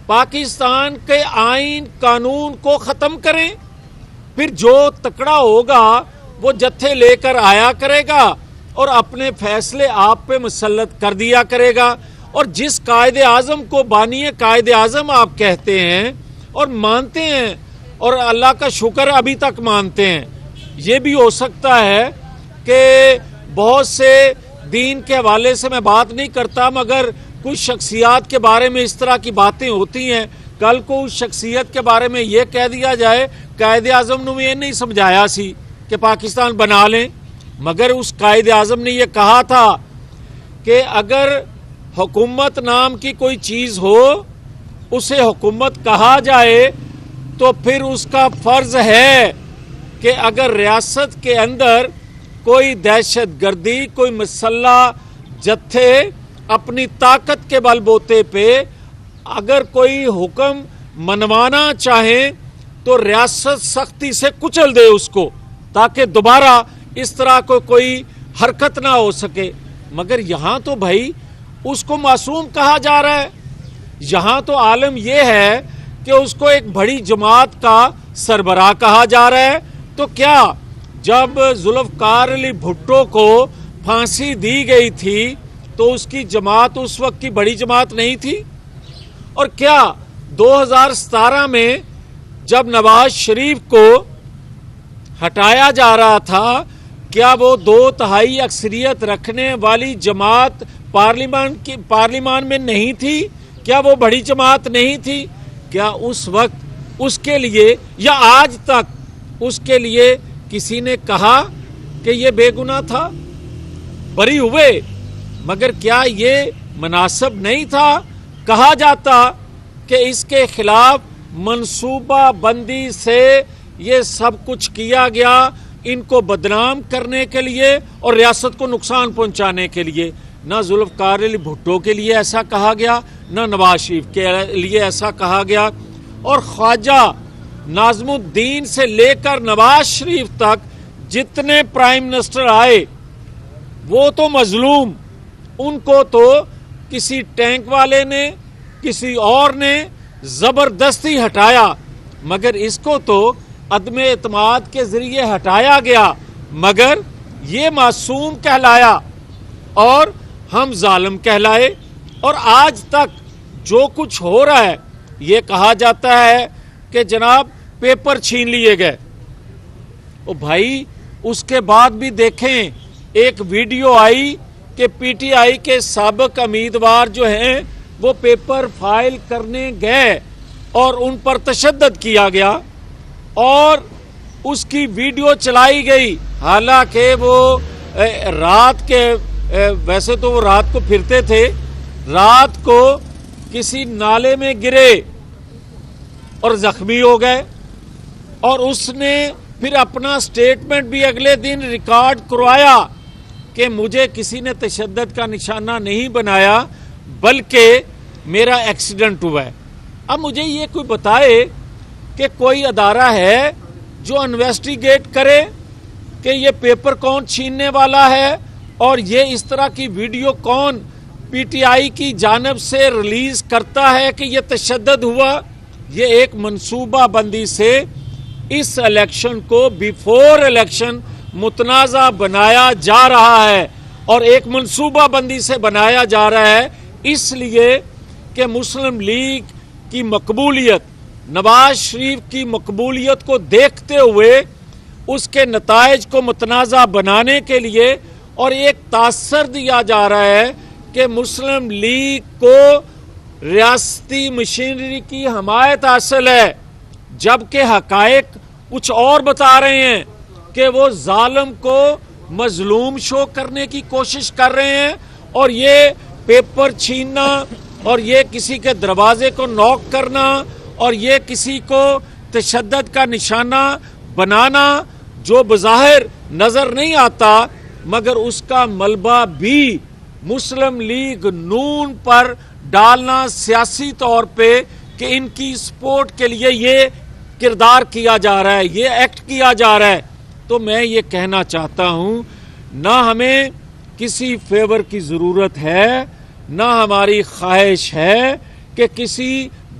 پاکستان کے آئین قانون کو ختم کریں، پھر جو تکڑا ہوگا وہ جتھے لے کر آیا کرے گا اور اپنے فیصلے آپ پہ مسلط کر دیا کرے گا۔ اور جس قائد اعظم کو بانی قائد اعظم آپ کہتے ہیں اور مانتے ہیں، اور اللہ کا شکر ابھی تک مانتے ہیں، یہ بھی ہو سکتا ہے کہ بہت سے دین کے حوالے سے میں بات نہیں کرتا، مگر کچھ شخصیات کے بارے میں اس طرح کی باتیں ہوتی ہیں، کل کو اس شخصیت کے بارے میں یہ کہہ دیا جائے قائد اعظم نے یہ نہیں سمجھایا سی کہ پاکستان بنا لیں، مگر اس قائد اعظم نے یہ کہا تھا کہ اگر حکومت نام کی کوئی چیز ہو اسے حکومت کہا جائے تو پھر اس کا فرض ہے کہ اگر ریاست کے اندر کوئی دہشت گردی، کوئی مسلح جتھے اپنی طاقت کے بل بوتے پہ اگر کوئی حکم منوانا چاہیں تو ریاست سختی سے کچل دے اس کو، تاکہ دوبارہ اس طرح کو کوئی حرکت نہ ہو سکے۔ مگر یہاں تو بھائی اس کو معصوم کہا جا رہا ہے، یہاں تو عالم یہ ہے کہ اس کو ایک بڑی جماعت کا سربراہ کہا جا رہا ہے۔ تو کیا جب ذوالفقار علی بھٹو کو پھانسی دی گئی تھی تو اس کی جماعت اس وقت کی بڑی جماعت نہیں تھی؟ اور کیا 2017 میں جب نواز شریف کو ہٹایا جا رہا تھا کیا وہ 2/3 اکثریت رکھنے والی جماعت پارلیمان میں نہیں تھی؟ کیا وہ بڑی جماعت نہیں تھی؟ کیا اس وقت اس کے لیے یا آج تک اس کے لیے کسی نے کہا کہ یہ بے گناہ تھا؟ بری ہوئے، مگر کیا یہ مناسب نہیں تھا؟ کہا جاتا کہ اس کے خلاف منصوبہ بندی سے یہ سب کچھ کیا گیا، ان کو بدنام کرنے کے لیے اور ریاست کو نقصان پہنچانے کے لیے۔ نہ ذوالفقار علی بھٹو کے لیے ایسا کہا گیا، نہ نواز شریف کے لیے ایسا کہا گیا، اور خواجہ ناظم الدین سے لے کر نواز شریف تک جتنے پرائم منسٹر آئے وہ تو مظلوم، ان کو تو کسی ٹینک والے نے کسی اور نے زبردستی ہٹایا، مگر اس کو تو عدم اعتماد کے ذریعے ہٹایا گیا، مگر یہ معصوم کہلایا اور ہم ظالم کہلائے۔ اور آج تک جو کچھ ہو رہا ہے یہ کہا جاتا ہے کہ جناب پیپر چھین لیے گئے۔ او بھائی اس کے بعد بھی دیکھیں ایک ویڈیو آئی کہ پی ٹی آئی کے سابق امیدوار جو ہیں وہ پیپر فائل کرنے گئے اور ان پر تشدد کیا گیا اور اس کی ویڈیو چلائی گئی، حالانکہ وہ رات کے ویسے تو وہ رات کو پھرتے تھے، رات کو کسی نالے میں گرے اور زخمی ہو گئے، اور اس نے پھر اپنا سٹیٹمنٹ بھی اگلے دن ریکارڈ کروایا کہ مجھے کسی نے تشدد کا نشانہ نہیں بنایا بلکہ میرا ایکسیڈنٹ ہوا ہے۔ اب مجھے یہ کوئی بتائے کہ کوئی ادارہ ہے جو انویسٹیگیٹ کرے کہ یہ پیپر کون چھیننے والا ہے اور یہ اس طرح کی ویڈیو کون پی ٹی آئی کی جانب سے ریلیز کرتا ہے کہ یہ تشدد ہوا۔ یہ ایک منصوبہ بندی سے اس الیکشن کو بیفور الیکشن متنازع بنایا جا رہا ہے، اور ایک منصوبہ بندی سے بنایا جا رہا ہے اس لیے کہ مسلم لیگ کی مقبولیت، نواز شریف کی مقبولیت کو دیکھتے ہوئے اس کے نتائج کو متنازع بنانے کے لیے، اور ایک تاثر دیا جا رہا ہے کہ مسلم لیگ کو ریاستی مشینری کی حمایت حاصل ہے، جبکہ حقائق کچھ اور بتا رہے ہیں کہ وہ ظالم کو مظلوم شو کرنے کی کوشش کر رہے ہیں، اور یہ پیپر چھیننا اور یہ کسی کے دروازے کو نوک کرنا اور یہ کسی کو تشدد کا نشانہ بنانا جو بظاہر نظر نہیں آتا مگر اس کا ملبہ بھی مسلم لیگ نون پر ڈالنا سیاسی طور پہ کہ ان کی سپورٹ کے لیے یہ کردار کیا جا رہا ہے، یہ ایکٹ کیا جا رہا ہے۔ تو میں یہ کہنا چاہتا ہوں نہ ہمیں کسی فیور کی ضرورت ہے، نہ ہماری خواہش ہے کہ کسی